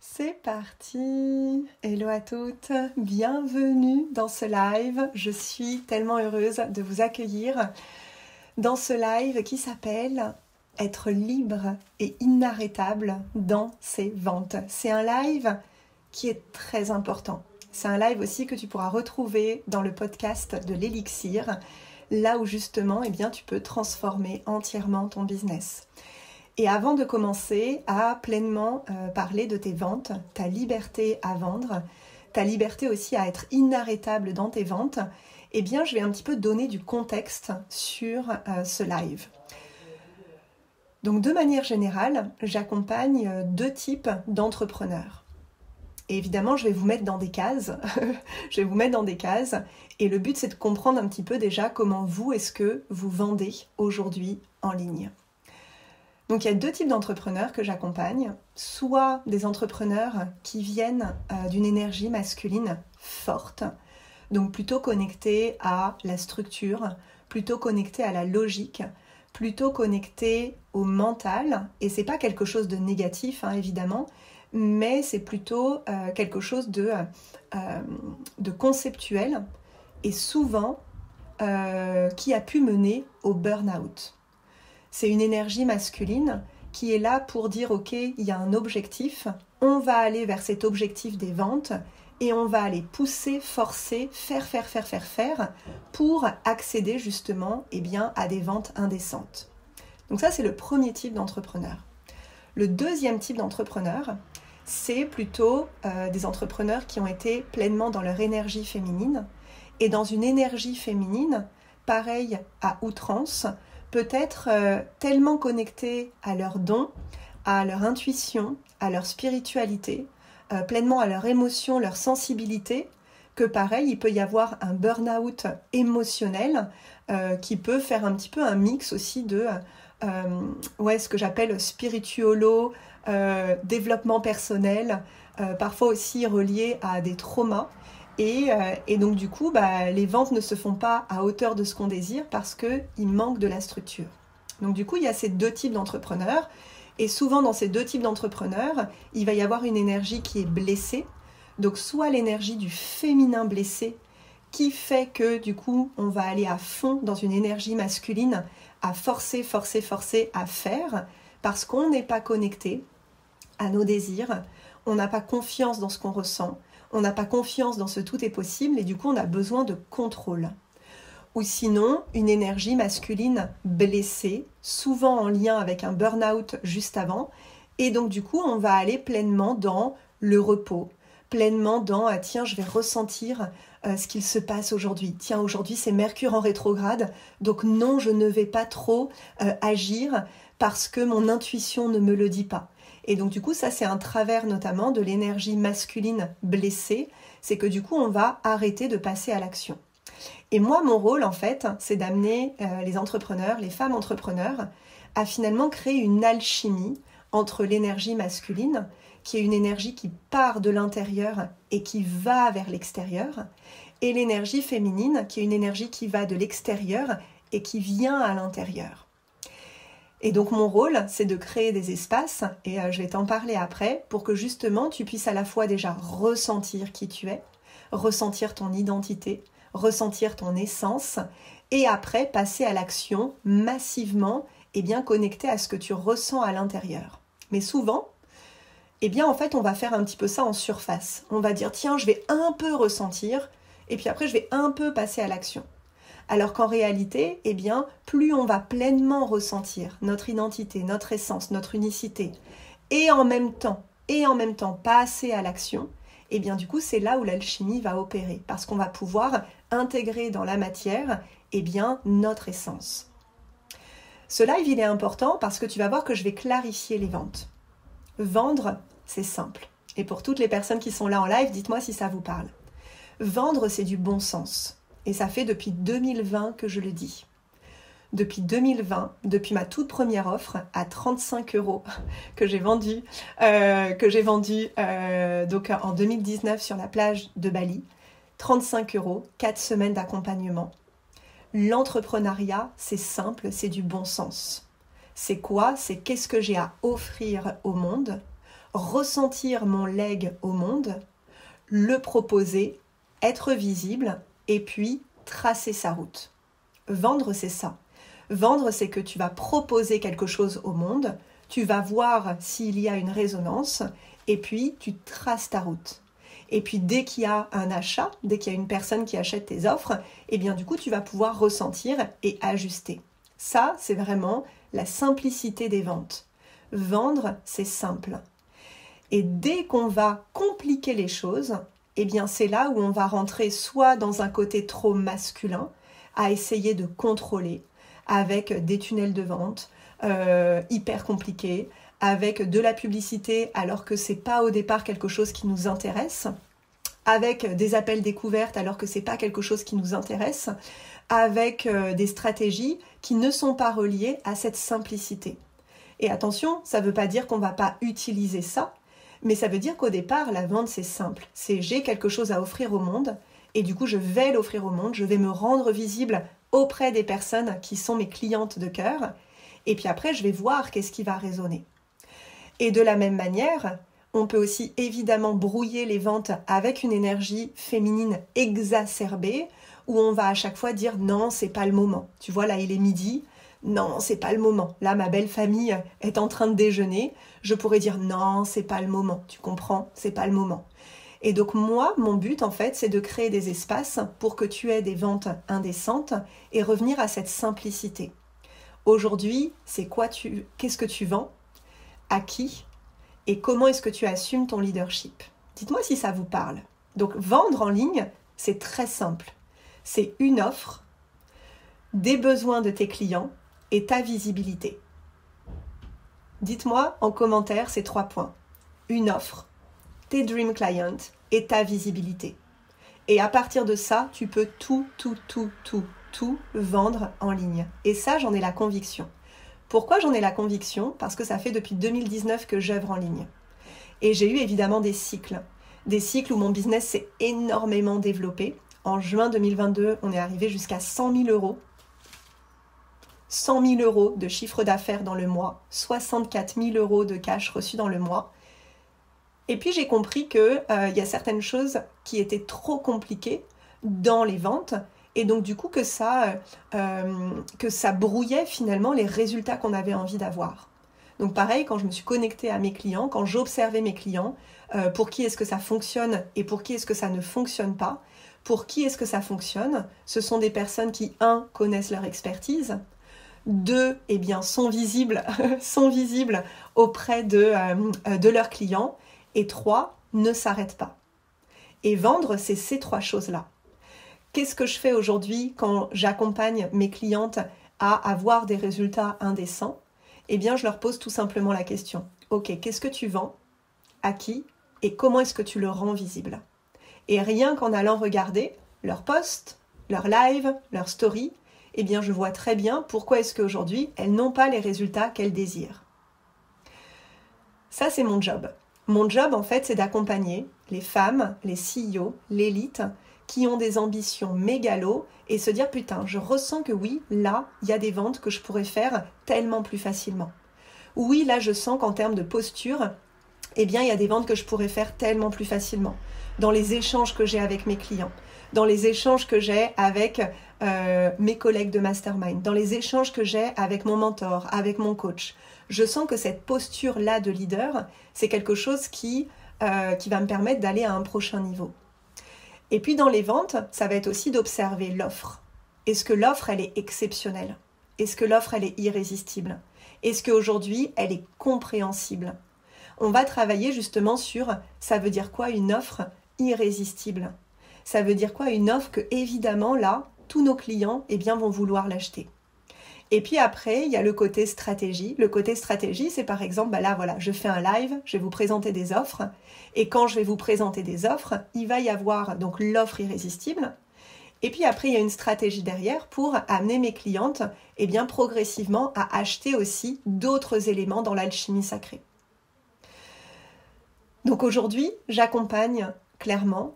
C'est parti! Hello à toutes, bienvenue dans ce live. Je suis tellement heureuse de vous accueillir dans ce live qui s'appelle « Être libre et inarrêtable dans ses ventes ». C'est un live qui est très important. C'est un live aussi que tu pourras retrouver dans le podcast de l'Élixir, là où justement tu peux transformer entièrement ton business. Et avant de commencer à pleinement parler de tes ventes, ta liberté à vendre, ta liberté aussi à être inarrêtable dans tes ventes, je vais un petit peu donner du contexte sur ce live. Donc de manière générale, j'accompagne deux types d'entrepreneurs. Et évidemment, je vais vous mettre dans des cases. Et le but, c'est de comprendre un petit peu déjà comment est-ce que vous vendez aujourd'hui en ligne. Donc il y a deux types d'entrepreneurs que j'accompagne, soit des entrepreneurs qui viennent d'une énergie masculine forte, donc plutôt connectés à la structure, plutôt connectés à la logique, plutôt connectés au mental, et c'est pas quelque chose de négatif évidemment, mais c'est plutôt quelque chose de conceptuel et souvent qui a pu mener au burn-out. C'est une énergie masculine qui est là pour dire ok, il y a un objectif, on va aller vers cet objectif des ventes et on va aller pousser, forcer, faire pour accéder justement à des ventes indécentes. Donc ça, c'est le premier type d'entrepreneur. Le deuxième type d'entrepreneur, c'est plutôt des entrepreneurs qui ont été pleinement dans leur énergie féminine et dans une énergie féminine, pareil à outrance, peut-être tellement connectés à leurs dons, à leur intuition, à leur spiritualité, pleinement à leurs émotions, leur sensibilité, que pareil, il peut y avoir un burn-out émotionnel qui peut faire un petit peu un mix aussi de ce que j'appelle spirituolo, développement personnel, parfois aussi relié à des traumas. Et donc du coup, les ventes ne se font pas à hauteur de ce qu'on désire parce qu'il manque de la structure. Donc du coup, il y a ces deux types d'entrepreneurs. Et souvent, dans ces deux types d'entrepreneurs, il va y avoir une énergie qui est blessée. Donc soit l'énergie du féminin blessé qui fait que du coup, on va aller à fond dans une énergie masculine à forcer à faire parce qu'on n'est pas connecté à nos désirs, on n'a pas confiance dans ce qu'on ressent. On n'a pas confiance dans ce tout est possible et du coup on a besoin de contrôle. Ou sinon, une énergie masculine blessée, souvent en lien avec un burn-out juste avant. Et donc du coup, on va aller pleinement dans le repos, pleinement dans tiens, je vais ressentir ce qu'il se passe aujourd'hui. Tiens, aujourd'hui c'est Mercure en rétrograde, donc non, je ne vais pas trop agir parce que mon intuition ne me le dit pas. Et donc du coup, ça c'est un travers notamment de l'énergie masculine blessée, c'est que du coup on va arrêter de passer à l'action. Et moi, mon rôle en fait, c'est d'amener les entrepreneurs, les femmes entrepreneurs, à finalement créer une alchimie entre l'énergie masculine, qui est une énergie qui part de l'intérieur et qui va vers l'extérieur, et l'énergie féminine, qui est une énergie qui va de l'extérieur et qui vient à l'intérieur. Et donc mon rôle, c'est de créer des espaces, et je vais t'en parler après, pour que justement tu puisses à la fois déjà ressentir qui tu es, ressentir ton identité, ressentir ton essence, et après passer à l'action massivement, connecté à ce que tu ressens à l'intérieur. Mais souvent, en fait, on va faire un petit peu ça en surface. On va dire, tiens, je vais un peu ressentir, et puis après je vais un peu passer à l'action. Alors qu'en réalité, plus on va pleinement ressentir notre identité, notre essence, notre unicité, et en même temps passer à l'action, du coup, c'est là où l'alchimie va opérer, parce qu'on va pouvoir intégrer dans la matière, notre essence. Ce live, il est important parce que tu vas voir que je vais clarifier les ventes. Vendre, c'est simple. Et pour toutes les personnes qui sont là en live, dites-moi si ça vous parle. Vendre, c'est du bon sens. Et ça fait depuis 2020 que je le dis. Depuis 2020, depuis ma toute première offre à 35 € que j'ai vendue donc en 2019 sur la plage de Bali. 35 €, 4 semaines d'accompagnement. L'entrepreneuriat, c'est simple, c'est du bon sens. C'est quoi ? C'est qu'est-ce que j'ai à offrir au monde ? ressentir mon leg au monde, le proposer, être visible et puis tracer sa route. Vendre, c'est ça. Vendre, c'est que tu vas proposer quelque chose au monde, tu vas voir s'il y a une résonance et puis tu traces ta route. Et puis dès qu'il y a un achat, dès qu'il y a une personne qui achète tes offres, eh bien du coup tu vas pouvoir ressentir et ajuster. Ça, c'est vraiment la simplicité des ventes. Vendre, c'est simple. Et dès qu'on va compliquer les choses, eh bien c'est là où on va rentrer soit dans un côté trop masculin, à essayer de contrôler, avec des tunnels de vente hyper compliqués, avec de la publicité alors que c'est pas au départ quelque chose qui nous intéresse, avec des appels découvertes alors que c'est pas quelque chose qui nous intéresse, avec des stratégies qui ne sont pas reliées à cette simplicité. Et attention, ça veut pas dire qu'on va pas utiliser ça, mais ça veut dire qu'au départ, la vente c'est simple. C'est j'ai quelque chose à offrir au monde et du coup je vais l'offrir au monde, je vais me rendre visible auprès des personnes qui sont mes clientes de cœur et puis après je vais voir qu'est-ce qui va résonner. Et de la même manière, on peut aussi évidemment brouiller les ventes avec une énergie féminine exacerbée où on va à chaque fois dire non, c'est pas le moment. Tu vois, là il est midi, non, c'est pas le moment. Là ma belle famille est en train de déjeuner, je pourrais dire non, c'est pas le moment. Tu comprends, c'est pas le moment. Et donc moi, mon but en fait, c'est de créer des espaces pour que tu aies des ventes indécentes et revenir à cette simplicité. Aujourd'hui, qu'est-ce que tu vends? À qui? Et comment est-ce que tu assumes ton leadership? Dites-moi si ça vous parle. Donc vendre en ligne, c'est très simple. C'est une offre, des besoins de tes clients et ta visibilité. Dites-moi en commentaire ces 3 points. Une offre, tes dream clients et ta visibilité. Et à partir de ça, tu peux tout vendre en ligne. Et ça, j'en ai la conviction. Pourquoi j'en ai la conviction? Parce que ça fait depuis 2019 que j'œuvre en ligne. Et j'ai eu évidemment des cycles où mon business s'est énormément développé. En juin 2022, on est arrivé jusqu'à 100 000 euros. 100 000 euros de chiffre d'affaires dans le mois, 64 000 euros de cash reçus dans le mois. Et puis j'ai compris qu'il y a certaines choses qui étaient trop compliquées dans les ventes et donc du coup que ça brouillait finalement les résultats qu'on avait envie d'avoir. Donc pareil, quand je me suis connectée à mes clients, quand j'observais mes clients, pour qui est-ce que ça fonctionne et pour qui est-ce que ça ne fonctionne pas, pour qui est-ce que ça fonctionne, ce sont des personnes qui, 1, connaissent leur expertise, 2, eh bien, sont visibles auprès de leurs clients, et 3, ne s'arrêtent pas. Et vendre, c'est ces 3 choses-là. Qu'est-ce que je fais aujourd'hui quand j'accompagne mes clientes à avoir des résultats indécents? Eh bien, je leur pose tout simplement la question. Ok, qu'est-ce que tu vends? À qui? Et comment est-ce que tu le rends visible? Et rien qu'en allant regarder leurs posts, leurs lives, leurs stories, eh bien, je vois très bien pourquoi est-ce qu'aujourd'hui, elles n'ont pas les résultats qu'elles désirent. Ça, c'est mon job. Mon job, en fait, c'est d'accompagner les femmes, les CEO, l'élite, qui ont des ambitions mégalo et se dire, putain, je ressens que oui, là, il y a des ventes que je pourrais faire tellement plus facilement. Oui, là, je sens qu'en termes de posture, eh bien, il y a des ventes que je pourrais faire tellement plus facilement. Dans les échanges que j'ai avec mes clients, dans les échanges que j'ai avec mes collègues de mastermind, dans les échanges que j'ai avec mon mentor, avec mon coach. Je sens que cette posture-là de leader, c'est quelque chose qui va me permettre d'aller à un prochain niveau. Et puis dans les ventes, ça va être aussi d'observer l'offre. Est-ce que l'offre, elle est exceptionnelle? Est-ce que l'offre, elle est irrésistible? Est-ce qu'aujourd'hui, elle est compréhensible? On va travailler justement sur, ça veut dire quoi une offre irrésistible? Ça veut dire quoi une offre que, évidemment, là, tous nos clients vont vouloir l'acheter. Et puis après, il y a le côté stratégie. Le côté stratégie, c'est par exemple, là, voilà, je fais un live, je vais vous présenter des offres. Et quand je vais vous présenter des offres, il va y avoir donc l'offre irrésistible. Et puis après, il y a une stratégie derrière pour amener mes clientes, progressivement à acheter aussi d'autres éléments dans l'alchimie sacrée. Donc aujourd'hui, j'accompagne clairement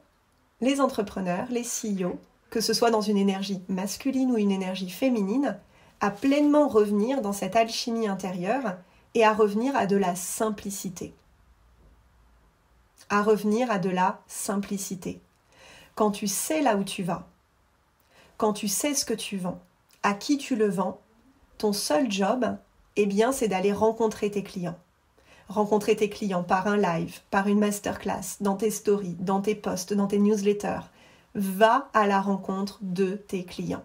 les entrepreneurs, les CEO, que ce soit dans une énergie masculine ou une énergie féminine, à pleinement revenir dans cette alchimie intérieure et à revenir à de la simplicité. à revenir à de la simplicité. Quand tu sais là où tu vas, quand tu sais ce que tu vends, à qui tu le vends, ton seul job, eh bien, c'est d'aller rencontrer tes clients. Rencontrer tes clients par un live, par une masterclass, dans tes stories, dans tes posts, dans tes newsletters. Va à la rencontre de tes clients.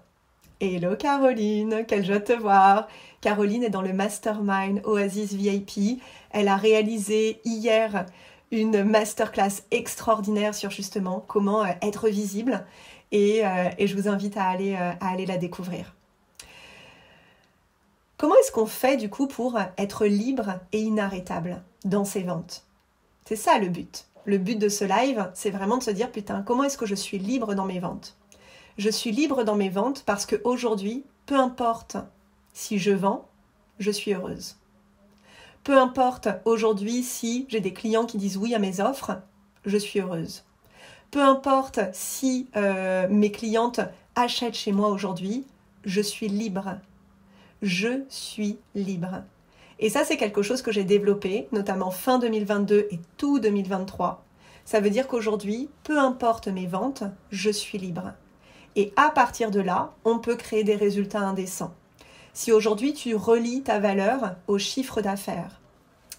Hello Caroline, quelle joie de te voir. Caroline est dans le Mastermind Oasis VIP. Elle a réalisé hier une masterclass extraordinaire sur justement comment être visible et je vous invite à aller la découvrir. Comment est-ce qu'on fait du coup pour être libre et inarrêtable dans ses ventes? C'est ça le but. Le but de ce live, c'est vraiment de se dire putain, comment est-ce que je suis libre dans mes ventes? Je suis libre dans mes ventes parce qu'aujourd'hui, peu importe si je vends, je suis heureuse. Peu importe aujourd'hui si j'ai des clients qui disent oui à mes offres, je suis heureuse. Peu importe si mes clientes achètent chez moi aujourd'hui, je suis libre. Je suis libre. Et ça, c'est quelque chose que j'ai développé, notamment fin 2022 et tout 2023. Ça veut dire qu'aujourd'hui, peu importe mes ventes, je suis libre. Et à partir de là, on peut créer des résultats indécents. Si aujourd'hui, tu relis ta valeur au chiffre d'affaires,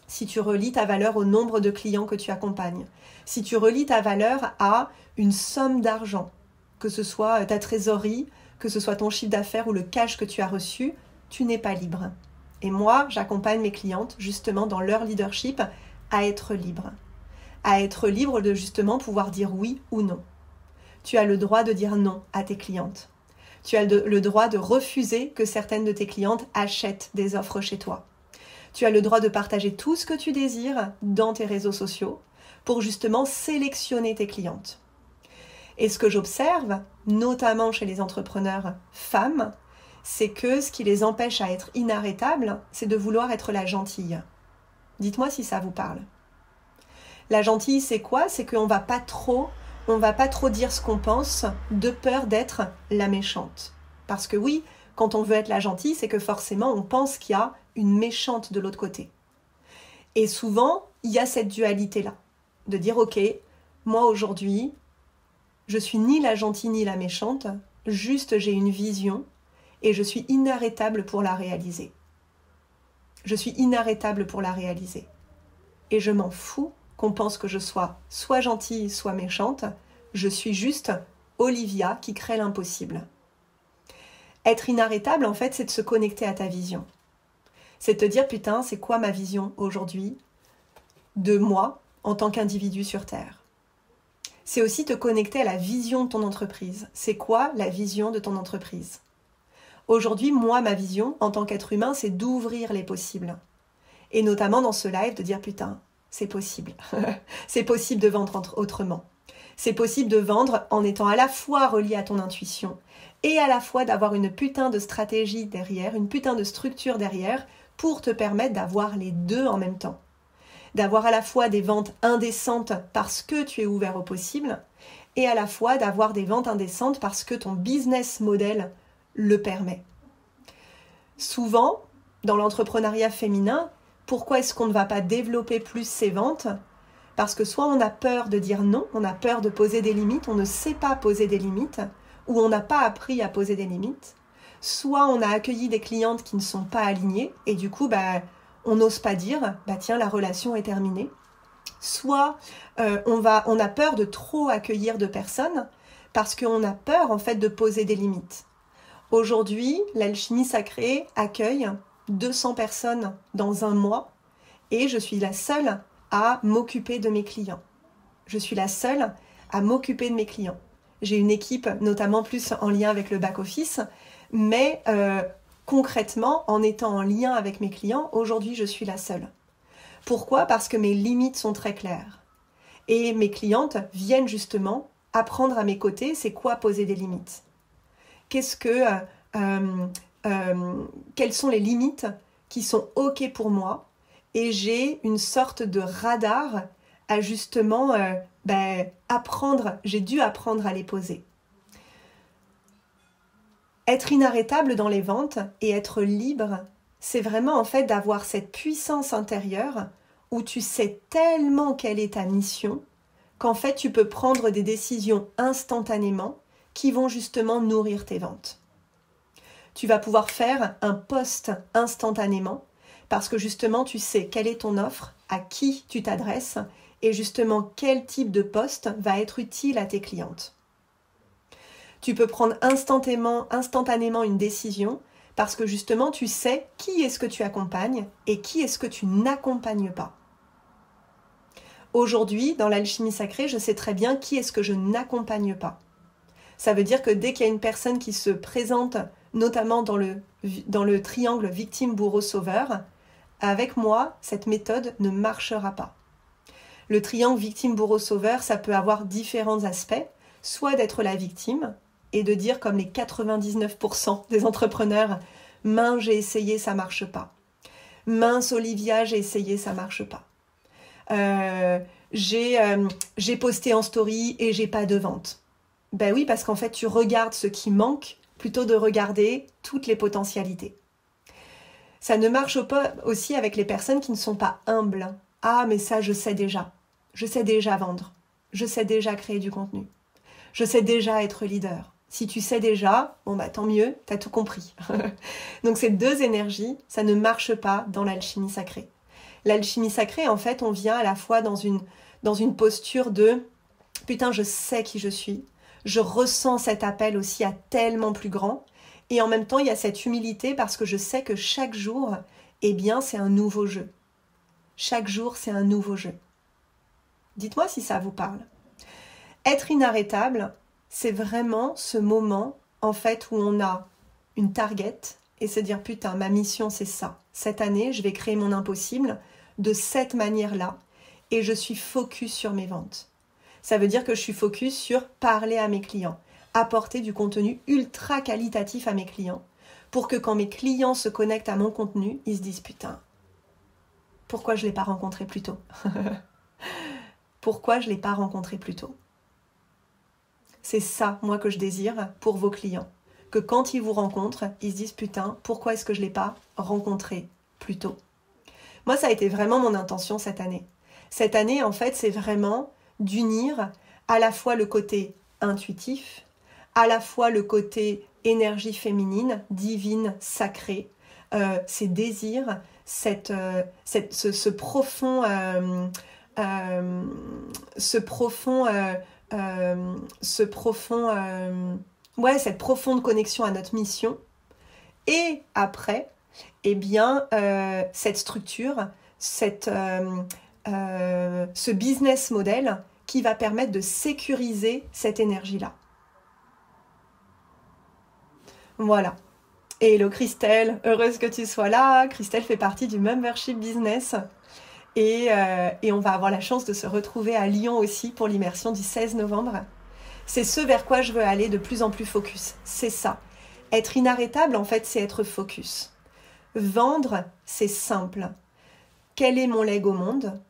si tu relis ta valeur au nombre de clients que tu accompagnes, si tu relis ta valeur à une somme d'argent, que ce soit ta trésorerie, que ce soit ton chiffre d'affaires ou le cash que tu as reçu, tu n'es pas libre. Et moi, j'accompagne mes clientes justement dans leur leadership à être libre. À être libre de justement pouvoir dire oui ou non. Tu as le droit de dire non à tes clientes. Tu as le droit de refuser que certaines de tes clientes achètent des offres chez toi. Tu as le droit de partager tout ce que tu désires dans tes réseaux sociaux pour justement sélectionner tes clientes. Et ce que j'observe, notamment chez les entrepreneurs femmes, c'est que ce qui les empêche à être inarrêtables, c'est de vouloir être la gentille. Dites-moi si ça vous parle. La gentille, c'est quoi? C'est qu'on va pas trop dire ce qu'on pense de peur d'être la méchante. Parce que oui, quand on veut être la gentille, c'est que forcément on pense qu'il y a une méchante de l'autre côté. Et souvent, il y a cette dualité-là, de dire ok, moi aujourd'hui, je suis ni la gentille ni la méchante, juste j'ai une vision et je suis inarrêtable pour la réaliser. Je suis inarrêtable pour la réaliser. Et je m'en fous qu'on pense que je sois soit gentille, soit méchante. Je suis juste Olivia qui crée l'impossible. Être inarrêtable, en fait, c'est de se connecter à ta vision. C'est de te dire, putain, c'est quoi ma vision aujourd'hui de moi en tant qu'individu sur Terre? C'est aussi te connecter à la vision de ton entreprise. C'est quoi la vision de ton entreprise? Aujourd'hui, moi, ma vision en tant qu'être humain, c'est d'ouvrir les possibles. Et notamment dans ce live, de dire, putain, c'est possible. C'est possible de vendre autrement. C'est possible de vendre en étant à la fois relié à ton intuition et à la fois d'avoir une putain de stratégie derrière, une putain de structure derrière pour te permettre d'avoir les deux en même temps. D'avoir à la fois des ventes indécentes parce que tu es ouvert au possible et à la fois d'avoir des ventes indécentes parce que ton business model le permet. Souvent, dans l'entrepreneuriat féminin, pourquoi est-ce qu'on ne va pas développer plus ses ventes? Parce que soit on a peur de dire non, on a peur de poser des limites, on ne sait pas poser des limites, ou on n'a pas appris à poser des limites, soit on a accueilli des clientes qui ne sont pas alignées, et du coup, on n'ose pas dire, tiens, la relation est terminée. Soit on a peur de trop accueillir de personnes, parce qu'on a peur en fait de poser des limites. Aujourd'hui, l'Alchimie Sacrée accueille 200 personnes dans un mois, et je suis la seule à m'occuper de mes clients. Je suis la seule à m'occuper de mes clients. J'ai une équipe notamment plus en lien avec le back-office, mais concrètement, en étant en lien avec mes clients, aujourd'hui, je suis la seule. Pourquoi? Parce que mes limites sont très claires. Et mes clientes viennent justement apprendre à mes côtés, c'est quoi poser des limites. Quelles sont les limites qui sont OK pour moi? Et j'ai une sorte de radar à justement apprendre, j'ai dû apprendre à les poser. Être inarrêtable dans les ventes et être libre, c'est vraiment en fait d'avoir cette puissance intérieure où tu sais tellement quelle est ta mission qu'en fait, tu peux prendre des décisions instantanément qui vont justement nourrir tes ventes. Tu vas pouvoir faire un post instantanément parce que justement, tu sais quelle est ton offre, à qui tu t'adresses et justement quel type de post va être utile à tes clientes. Tu peux prendre instantanément une décision parce que justement, tu sais qui est-ce que tu accompagnes et qui est-ce que tu n'accompagnes pas. Aujourd'hui, dans l'alchimie sacrée, je sais très bien qui est-ce que je n'accompagne pas. Ça veut dire que dès qu'il y a une personne qui se présente, notamment dans le triangle victime-bourreau-sauveur, avec moi, cette méthode ne marchera pas. Le triangle victime-bourreau-sauveur, ça peut avoir différents aspects, soit d'être la victime et de dire comme les 99% des entrepreneurs, mince, j'ai essayé, ça marche pas. Mince, Olivia, j'ai essayé, ça marche pas. J'ai posté en story et j'ai pas de vente. Ben oui, parce qu'en fait, tu regardes ce qui manque plutôt de regarder toutes les potentialités. Ça ne marche pas aussi avec les personnes qui ne sont pas humbles. Ah, mais ça, je sais déjà. Je sais déjà vendre. Je sais déjà créer du contenu. Je sais déjà être leader. Si tu sais déjà, bon bah tant mieux, t'as tout compris. Donc ces deux énergies, ça ne marche pas dans l'alchimie sacrée. L'alchimie sacrée, en fait, on vient à la fois dans une posture de « putain, je sais qui je suis ». Je ressens cet appel aussi à tellement plus grand. Et en même temps, il y a cette humilité parce que je sais que chaque jour, eh bien, c'est un nouveau jeu. Chaque jour, c'est un nouveau jeu. Dites-moi si ça vous parle. Être inarrêtable, c'est vraiment ce moment, en fait, où on a une target et se dire « putain, ma mission, c'est ça. Cette année, je vais créer mon impossible de cette manière-là et je suis focus sur mes ventes. » Ça veut dire que je suis focus sur parler à mes clients, apporter du contenu ultra qualitatif à mes clients, pour que quand mes clients se connectent à mon contenu, ils se disent « putain, pourquoi je ne l'ai pas rencontré plus tôt ?» Pourquoi je ne l'ai pas rencontré plus tôt? C'est ça, moi, que je désire pour vos clients. Que quand ils vous rencontrent, ils se disent « putain, pourquoi est-ce que je ne l'ai pas rencontré plus tôt ?» Moi, ça a été vraiment mon intention cette année. Cette année, en fait, c'est vraiment d'unir à la fois le côté intuitif, à la fois le côté énergie féminine, divine, sacrée, ces désirs, ce profond, cette profonde connexion à notre mission. Et après, eh bien, cette structure, ce business model qui va permettre de sécuriser cette énergie-là. Voilà. Et hello Christelle, heureuse que tu sois là. Christelle fait partie du Membership Business. Et on va avoir la chance de se retrouver à Lyon aussi pour l'immersion du 16 novembre. C'est ce vers quoi je veux aller de plus en plus focus. C'est ça. Être inarrêtable, en fait, c'est être focus. Vendre, c'est simple. Quel est mon leg au monde ?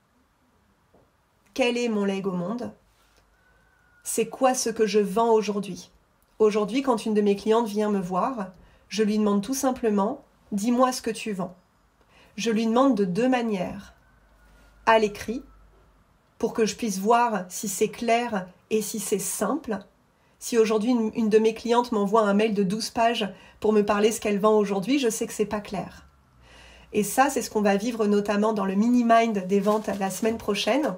Quel est mon leg au monde ? C'est quoi ce que je vends aujourd'hui ? Aujourd'hui, quand une de mes clientes vient me voir, je lui demande tout simplement « dis-moi ce que tu vends ». Je lui demande de deux manières. À l'écrit, pour que je puisse voir si c'est clair et si c'est simple. Si aujourd'hui, une de mes clientes m'envoie un mail de 12 pages pour me parler ce qu'elle vend aujourd'hui, je sais que c'est pas clair. Et ça, c'est ce qu'on va vivre notamment dans le mini-mind des ventes la semaine prochaine.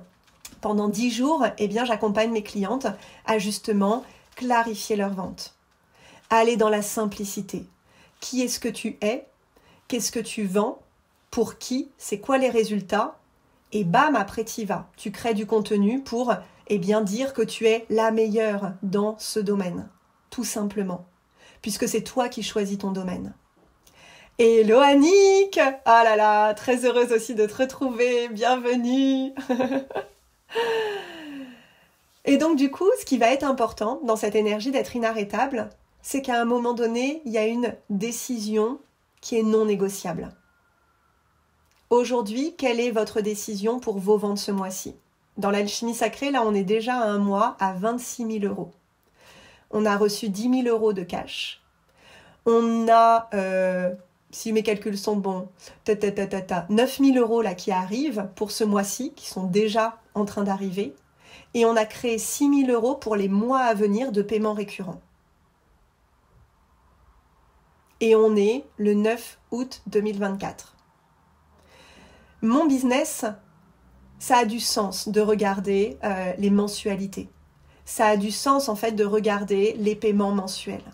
Pendant 10 jours, eh bien, j'accompagne mes clientes à justement clarifier leur vente. Aller dans la simplicité. Qui est-ce que tu es ? Qu'est-ce que tu vends ? Pour qui ? C'est quoi les résultats ? Et bam, après t'y vas. Tu crées du contenu pour eh bien, dire que tu es la meilleure dans ce domaine. Tout simplement. Puisque c'est toi qui choisis ton domaine. Hello Annick ! Ah là là, très heureuse aussi de te retrouver. Bienvenue. Et donc du coup, ce qui va être important dans cette énergie d'être inarrêtable, c'est qu'à un moment donné, il y a une décision qui est non négociable. Aujourd'hui, quelle est votre décision pour vos ventes ce mois-ci ? Dans l'alchimie sacrée, là, on est déjà à un mois à 26 000 euros. On a reçu 10 000 euros de cash. On a, si mes calculs sont bons, 9 000 euros là qui arrivent pour ce mois-ci, qui sont déjà en train d'arriver. et on a créé 6 000 € pour les mois à venir de paiement récurrent. Et on est le 9 août 2024. Mon business, ça a du sens de regarder les mensualités. Ça a du sens en fait de regarder les paiements mensuels.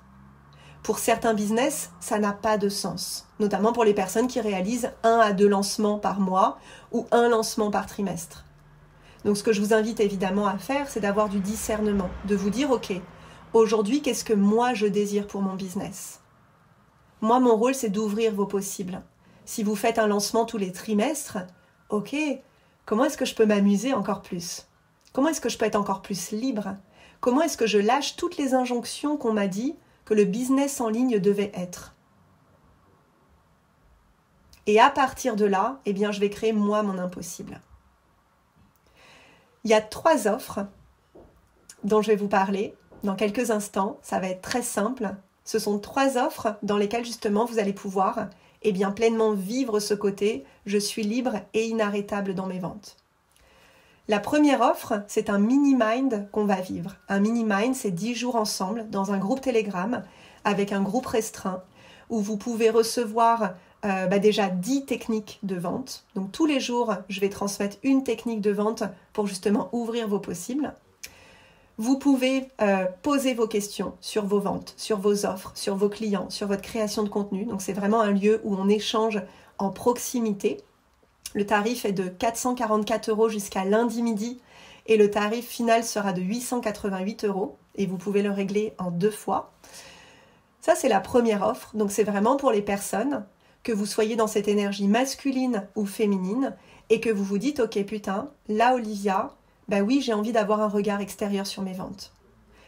Pour certains business, ça n'a pas de sens, notamment pour les personnes qui réalisent 1 à 2 lancements par mois ou 1 lancement par trimestre. Donc ce que je vous invite évidemment à faire, c'est d'avoir du discernement, de vous dire ok, aujourd'hui qu'est-ce que moi je désire pour mon business ? Moi mon rôle c'est d'ouvrir vos possibles. Si vous faites un lancement tous les trimestres, ok, comment est-ce que je peux m'amuser encore plus ? Comment est-ce que je peux être encore plus libre ? Comment est-ce que je lâche toutes les injonctions qu'on m'a dit que le business en ligne devait être ? Et à partir de là, eh bien, je vais créer moi mon impossible. Il y a 3 offres dont je vais vous parler dans quelques instants. Ça va être très simple. Ce sont 3 offres dans lesquelles justement vous allez pouvoir eh bien, pleinement vivre ce côté « je suis libre et inarrêtable dans mes ventes ». La première offre, c'est un mini-mind qu'on va vivre. Un mini-mind, c'est 10 jours ensemble dans un groupe Telegram avec un groupe restreint où vous pouvez recevoir déjà 10 techniques de vente. Donc tous les jours, je vais transmettre une technique de vente pour justement ouvrir vos possibles. Vous pouvez poser vos questions sur vos ventes, sur vos offres, sur vos clients, sur votre création de contenu. Donc c'est vraiment un lieu où on échange en proximité. Le tarif est de 444 € jusqu'à lundi midi et le tarif final sera de 888 € et vous pouvez le régler en 2 fois. Ça, c'est la première offre. Donc, c'est vraiment pour les personnes que vous soyez dans cette énergie masculine ou féminine et que vous vous dites « Ok, putain, là, Olivia, bah oui, j'ai envie d'avoir un regard extérieur sur mes ventes.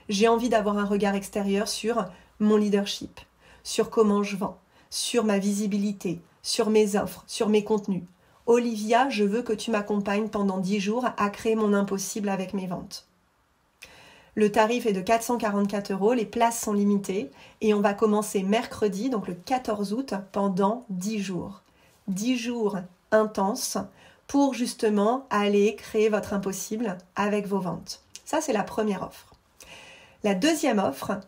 J'ai envie d'avoir un regard extérieur sur mon leadership, sur comment je vends, sur ma visibilité, sur mes offres, sur mes contenus. Olivia, je veux que tu m'accompagnes pendant 10 jours à créer mon impossible avec mes ventes. » Le tarif est de 444 €, les places sont limitées et on va commencer mercredi, donc le 14 août, pendant 10 jours. 10 jours intenses pour justement aller créer votre impossible avec vos ventes. Ça, c'est la première offre. La deuxième offre,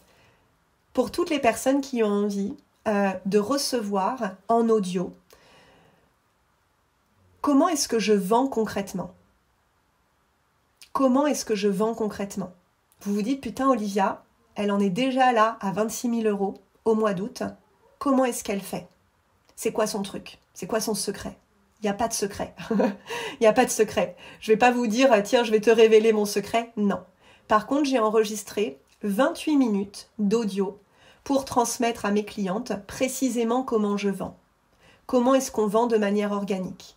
pour toutes les personnes qui ont envie de recevoir en audio, comment est-ce que je vends concrètement ? Comment est-ce que je vends concrètement ? Vous vous dites, putain, Olivia, elle en est déjà là à 26 000 € au mois d'août. Comment est-ce qu'elle fait ? C'est quoi son truc ? C'est quoi son secret ? Il n'y a pas de secret. Il n'y a pas de secret. Je ne vais pas vous dire, tiens, je vais te révéler mon secret. Non. Par contre, j'ai enregistré 28 minutes d'audio pour transmettre à mes clientes précisément comment je vends. Comment est-ce qu'on vend de manière organique ?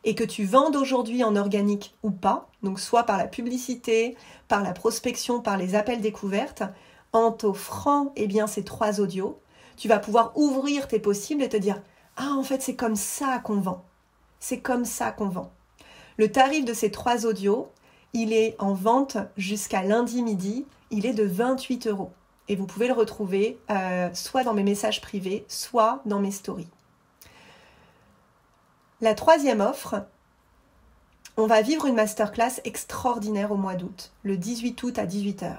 Et que tu vendes aujourd'hui en organique ou pas, donc soit par la publicité, par la prospection, par les appels découvertes, en t'offrant ces 3 audios, tu vas pouvoir ouvrir tes possibles et te dire « Ah, en fait, c'est comme ça qu'on vend. C'est comme ça qu'on vend. » Le tarif de ces 3 audios, il est en vente jusqu'à lundi midi, il est de 28 €. Et vous pouvez le retrouver soit dans mes messages privés, soit dans mes stories. La troisième offre, on va vivre une masterclass extraordinaire au mois d'août, le 18 août à 18 h.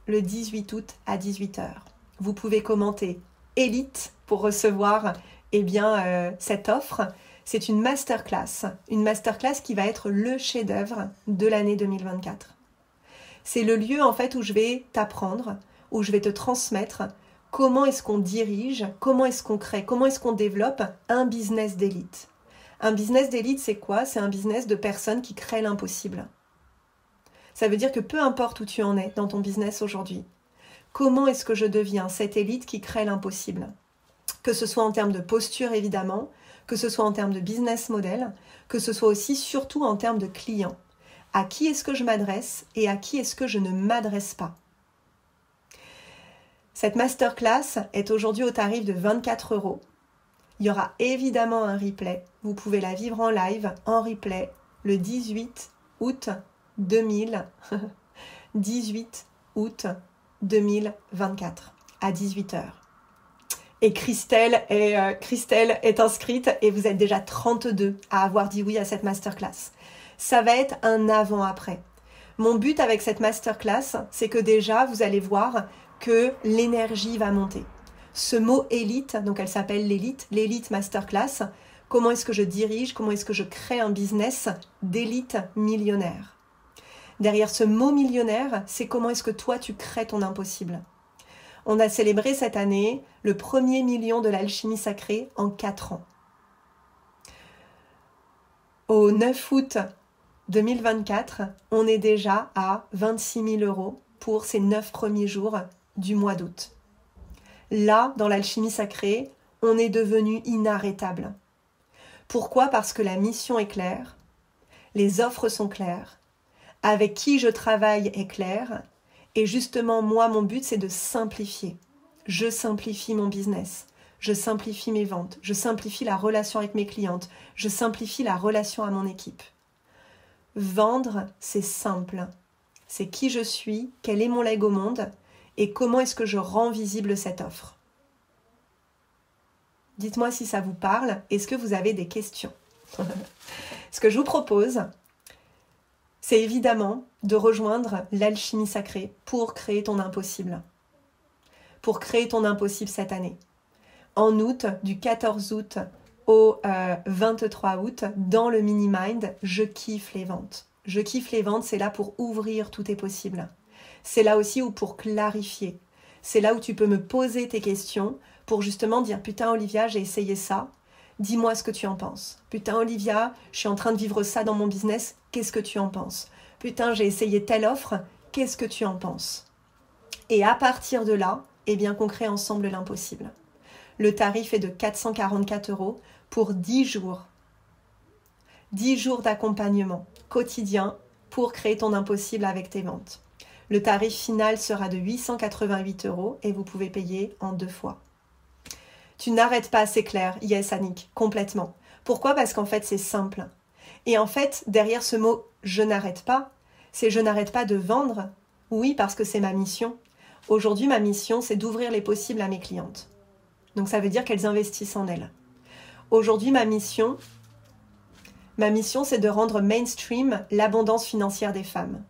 Le 18 août à 18 h. Vous pouvez commenter Élite pour recevoir cette offre. C'est une masterclass qui va être le chef-d'œuvre de l'année 2024. C'est le lieu en fait où je vais t'apprendre, où je vais te transmettre comment est-ce qu'on dirige, comment est-ce qu'on crée, comment est-ce qu'on développe un business d'élite. Un business d'élite, c'est quoi ? C'est un business de personnes qui créent l'impossible. Ça veut dire que peu importe où tu en es dans ton business aujourd'hui, comment est-ce que je deviens cette élite qui crée l'impossible ? Que ce soit en termes de posture évidemment, que ce soit en termes de business model, que ce soit aussi surtout en termes de clients. À qui est-ce que je m'adresse et à qui est-ce que je ne m'adresse pas ? Cette masterclass est aujourd'hui au tarif de 24 €. Il y aura évidemment un replay. Vous pouvez la vivre en live, en replay, le 18 août 2024 à 18 h. Et Christelle est inscrite et vous êtes déjà 32 à avoir dit oui à cette masterclass. Ça va être un avant-après. Mon but avec cette masterclass, c'est que déjà, vous allez voir que l'énergie va monter. Ce mot élite, donc elle s'appelle l'élite masterclass. Comment est-ce que je dirige, comment est-ce que je crée un business d'élite millionnaire? Derrière ce mot millionnaire, c'est comment est-ce que toi tu crées ton impossible. On a célébré cette année le 1er million de l'alchimie sacrée en 4 ans. Au 9 août 2024, on est déjà à 26 000 € pour ces 9 premiers jours du mois d'août. Là, dans l'alchimie sacrée, on est devenu inarrêtable. Pourquoi? Parce que la mission est claire, les offres sont claires, avec qui je travaille est clair, et justement, moi, mon but, c'est de simplifier. Je simplifie mon business, je simplifie mes ventes, je simplifie la relation avec mes clientes, je simplifie la relation à mon équipe. Vendre, c'est simple. C'est qui je suis, quel est mon leg au monde, et comment est-ce que je rends visible cette offre. Dites-moi si ça vous parle. Est-ce que vous avez des questions? Ce que je vous propose, c'est évidemment de rejoindre l'alchimie sacrée pour créer ton impossible. Pour créer ton impossible cette année. En août, du 14 août au 23 août, dans le mini-mind, je kiffe les ventes. Je kiffe les ventes, c'est là pour ouvrir tout est possible. C'est là aussi où pour clarifier. C'est là où tu peux me poser tes questions pour justement dire « Putain Olivia, j'ai essayé ça, dis-moi ce que tu en penses. Putain Olivia, je suis en train de vivre ça dans mon business, qu'est-ce que tu en penses? Putain, j'ai essayé telle offre, qu'est-ce que tu en penses ?» Et à partir de là, eh bien qu'on crée ensemble l'impossible. Le tarif est de 444 € pour 10 jours. 10 jours d'accompagnement quotidien pour créer ton impossible avec tes ventes. Le tarif final sera de 888 € et vous pouvez payer en 2 fois. Tu n'arrêtes pas, c'est clair. Yes, Annick, complètement. Pourquoi? Parce qu'en fait, c'est simple. Et en fait, derrière ce mot « je n'arrête pas », c'est « je n'arrête pas de vendre ». Oui, parce que c'est ma mission. Aujourd'hui, ma mission, c'est d'ouvrir les possibles à mes clientes. Donc, ça veut dire qu'elles investissent en elles. Aujourd'hui, ma mission, c'est de rendre mainstream l'abondance financière des femmes.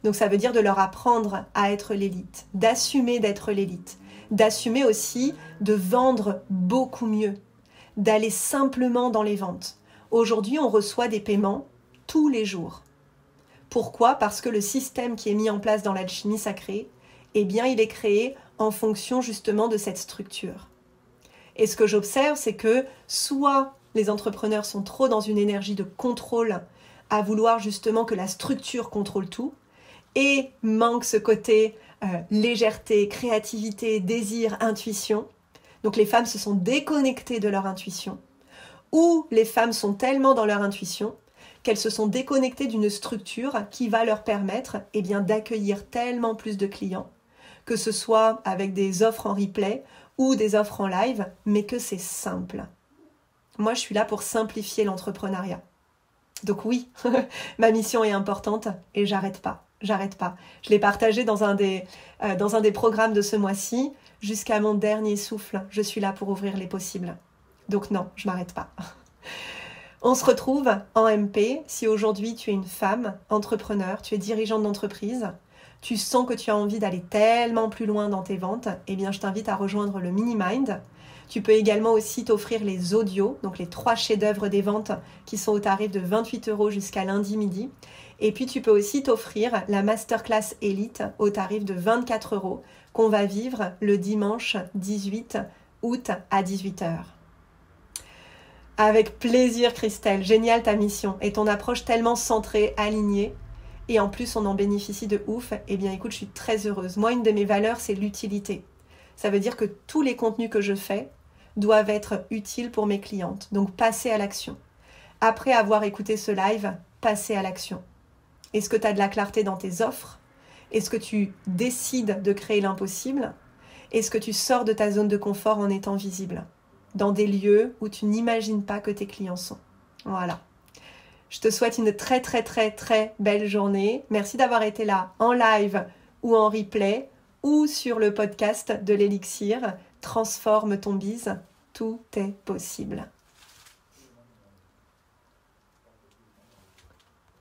Donc, ça veut dire de leur apprendre à être l'élite, d'assumer d'être l'élite, d'assumer aussi de vendre beaucoup mieux, d'aller simplement dans les ventes. Aujourd'hui, on reçoit des paiements tous les jours. Pourquoi? Parce que le système qui est mis en place dans l'alchimie sacrée, eh bien, il est créé en fonction justement de cette structure. Et ce que j'observe, c'est que soit les entrepreneurs sont trop dans une énergie de contrôle, à vouloir justement que la structure contrôle tout, et manque ce côté légèreté, créativité, désir, intuition. Donc les femmes se sont déconnectées de leur intuition, ou les femmes sont tellement dans leur intuition qu'elles se sont déconnectées d'une structure qui va leur permettre eh bien, d'accueillir tellement plus de clients, que ce soit avec des offres en replay ou des offres en live, mais que c'est simple. Moi, je suis là pour simplifier l'entrepreneuriat. Donc oui, ma mission est importante et j'arrête pas. Je l'ai partagé dans un des programmes de ce mois-ci. Jusqu'à mon dernier souffle, je suis là pour ouvrir les possibles. Donc non, je m'arrête pas. On se retrouve en MP. Si aujourd'hui tu es une femme entrepreneur, tu es dirigeante d'entreprise, tu sens que tu as envie d'aller tellement plus loin dans tes ventes, eh bien je t'invite à rejoindre le mini-mind. Tu peux également aussi t'offrir les audios, donc les 3 chefs-d'œuvre des ventes qui sont au tarif de 28 € jusqu'à lundi midi. Et puis tu peux aussi t'offrir la masterclass élite au tarif de 24 € qu'on va vivre le dimanche 18 août à 18 h. Avec plaisir Christelle, génial ta mission et ton approche tellement centrée, alignée. Et en plus on en bénéficie de ouf. Eh bien écoute, je suis très heureuse. Moi, une de mes valeurs, c'est l'utilité. Ça veut dire que tous les contenus que je fais doivent être utiles pour mes clientes. Donc passez à l'action. Après avoir écouté ce live, passez à l'action. Est-ce que tu as de la clarté dans tes offres? Est-ce que tu décides de créer l'impossible? Est-ce que tu sors de ta zone de confort en étant visible dans des lieux où tu n'imagines pas que tes clients sont? Voilà. Je te souhaite une très très très très belle journée. Merci d'avoir été là en live ou en replay ou sur le podcast de l'Élixir. Transforme ton bise, tout est possible.